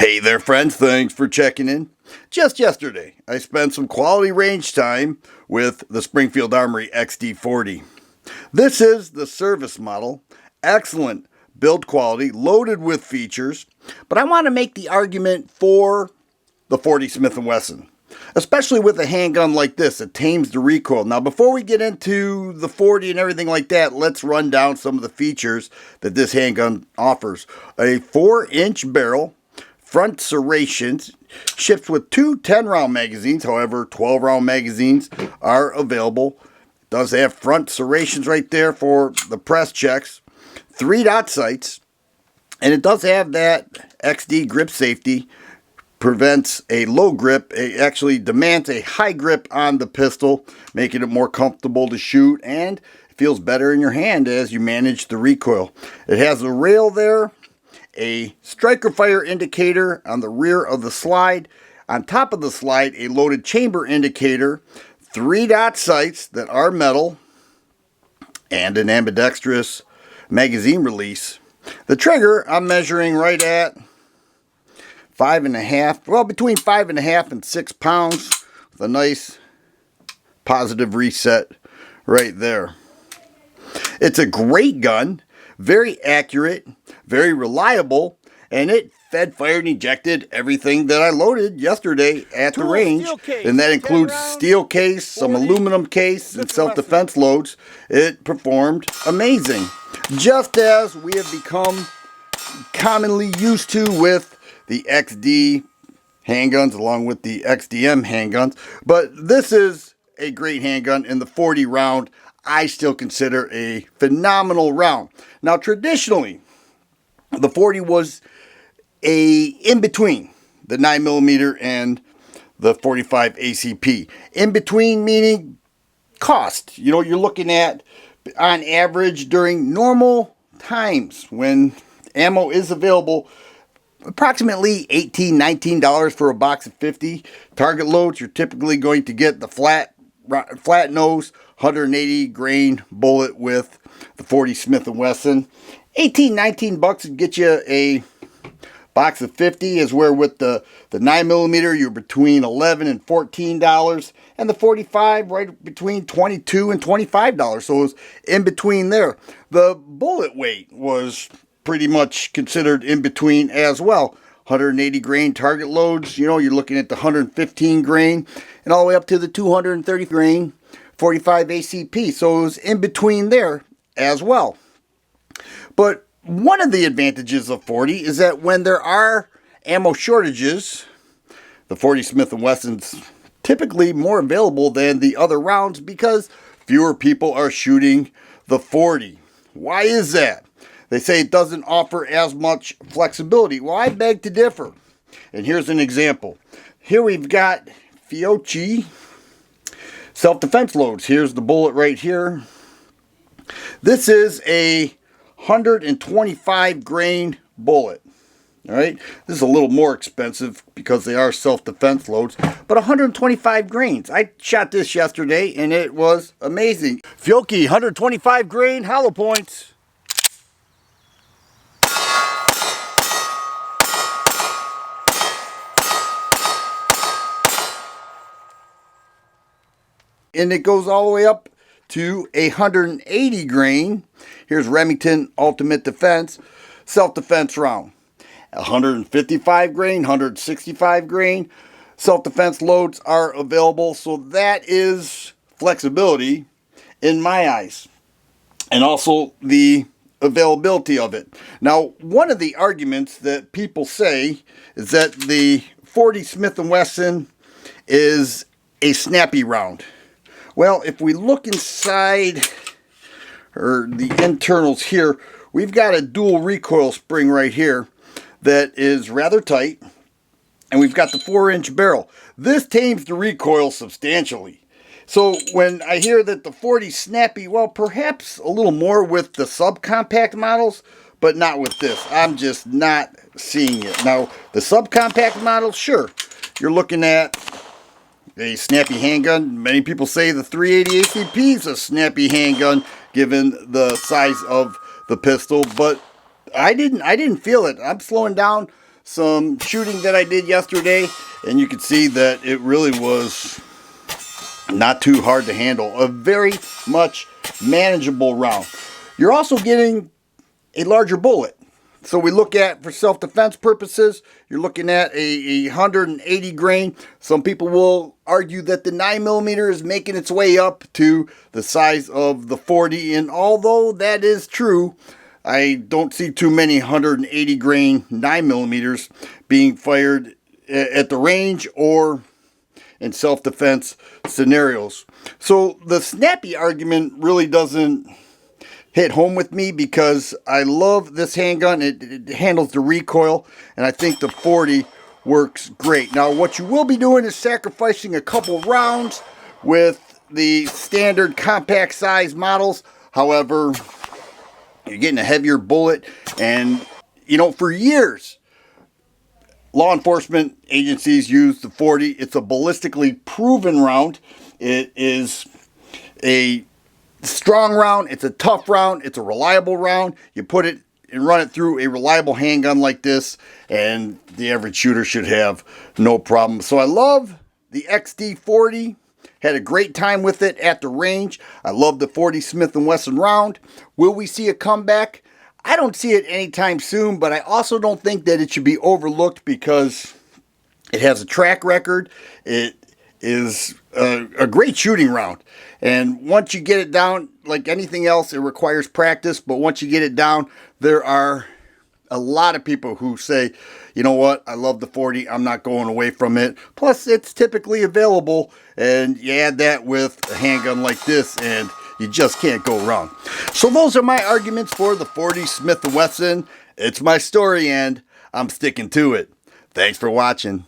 Hey there friends, thanks for checking in. Just yesterday, I spent some quality range time with the Springfield Armory XD 40. This is the service model, excellent build quality, loaded with features, but I want to make the argument for the 40 Smith & Wesson. Especially with a handgun like this, it tames the recoil. Now before we get into the 40 and everything like that, let's run down some of the features that this handgun offers. A 4-inch barrel, front serrations, ships with two 10-round magazines. However, 12-round magazines are available. It does have front serrations right there for the press checks. 3-dot sights, and it does have that XD grip safety. Prevents a low grip. It actually demands a high grip on the pistol, making it more comfortable to shoot, and it feels better in your hand as you manage the recoil. It has a rail there, a striker fire indicator on the rear of the slide. On top of the slide, a loaded chamber indicator, 3-dot sights that are metal, and an ambidextrous magazine release. The trigger I'm measuring right at 5.5, well, between 5.5 and 6 pounds, with a nice positive reset right there. It's a great gun, very accurate, very reliable, and it fed, fired, and ejected everything that I loaded yesterday at the range, and that includes steel case, some aluminum case, and self-defense loads. It performed amazing, just as we have become commonly used to with the XD handguns along with the XDM handguns. But this is a great handgun, and the 40 round I still consider a phenomenal round. Now traditionally, the 40 was a in-between the 9mm and the 45 ACP. In-between meaning cost. You know, you're looking at, on average, during normal times when ammo is available, approximately $18, $19 for a box of 50 target loads. You're typically going to get the flat nose 180 grain bullet with the 40 Smith & Wesson. 18, 19 bucks would get you a box of 50, is where with the 9mm you're between $11 and $14, and the 45 right between $22 and $25. So it was in between there. The bullet weight was pretty much considered in between as well. 180 grain target loads, you know, you're looking at the 115 grain and all the way up to the 230 grain 45 ACP. So it was in between there as well. But one of the advantages of 40 is that when there are ammo shortages, the 40 Smith & Wesson's typically more available than the other rounds because fewer people are shooting the 40. Why is that? They say it doesn't offer as much flexibility. Well, I beg to differ. And here's an example. Here we've got Fiocchi self-defense loads. Here's the bullet right here. This is a 125 grain bullet. All right, this is a little more expensive because they are self-defense loads, but 125 grains. I shot this yesterday and it was amazing. Fiocchi 125 grain hollow points. And it goes all the way up to 180 grain. Here's Remington Ultimate Defense self-defense round. 155 grain, 165 grain self-defense loads are available. So that is flexibility in my eyes. And also the availability of it. Now, one of the arguments that people say is that the 40 Smith & Wesson is a snappy round. Well, if we look inside, or the internals here, we've got a dual recoil spring right here that is rather tight, and we've got the 4-inch barrel. This tames the recoil substantially. So when I hear that the 40's snappy, well, perhaps a little more with the subcompact models, but not with this. I'm just not seeing it. Now, the subcompact models, sure, you're looking at a snappy handgun. Many people say the 380 ACP is a snappy handgun given the size of the pistol, but I didn't feel it. I'm slowing down some shooting that I did yesterday, and you can see that it really was not too hard to handle. A very much manageable round. You're also getting a larger bullet. So we look at, for self-defense purposes, you're looking at a 180 grain. Some people will argue that the 9mm is making its way up to the size of the 40. And although that is true, I don't see too many 180 grain 9mm being fired at the range or in self-defense scenarios. So the snappy argument really doesn't hit home with me because I love this handgun. It handles the recoil, and I think the 40 works great. Now, what you will be doing is sacrificing a couple rounds with the standard compact size models. However, you're getting a heavier bullet, and for years, law enforcement agencies use the 40. It's a ballistically proven round. It is a strong round, it's a tough round, it's a reliable round. You put it and run it through a reliable handgun like this, and the average shooter should have no problem. So I love the XD40. Had a great time with it at the range. I love the 40 Smith & Wesson round. Will we see a comeback? I don't see it anytime soon, but I also don't think that it should be overlooked because it has a track record. It is a great shooting round. And once you get it down, like anything else, it requires practice. But once you get it down, there are a lot of people who say, you know what, I love the 40. I'm not going away from it. Plus, it's typically available. And you add that with a handgun like this, and you just can't go wrong. So those are my arguments for the 40 Smith & Wesson. It's my story, and I'm sticking to it. Thanks for watching.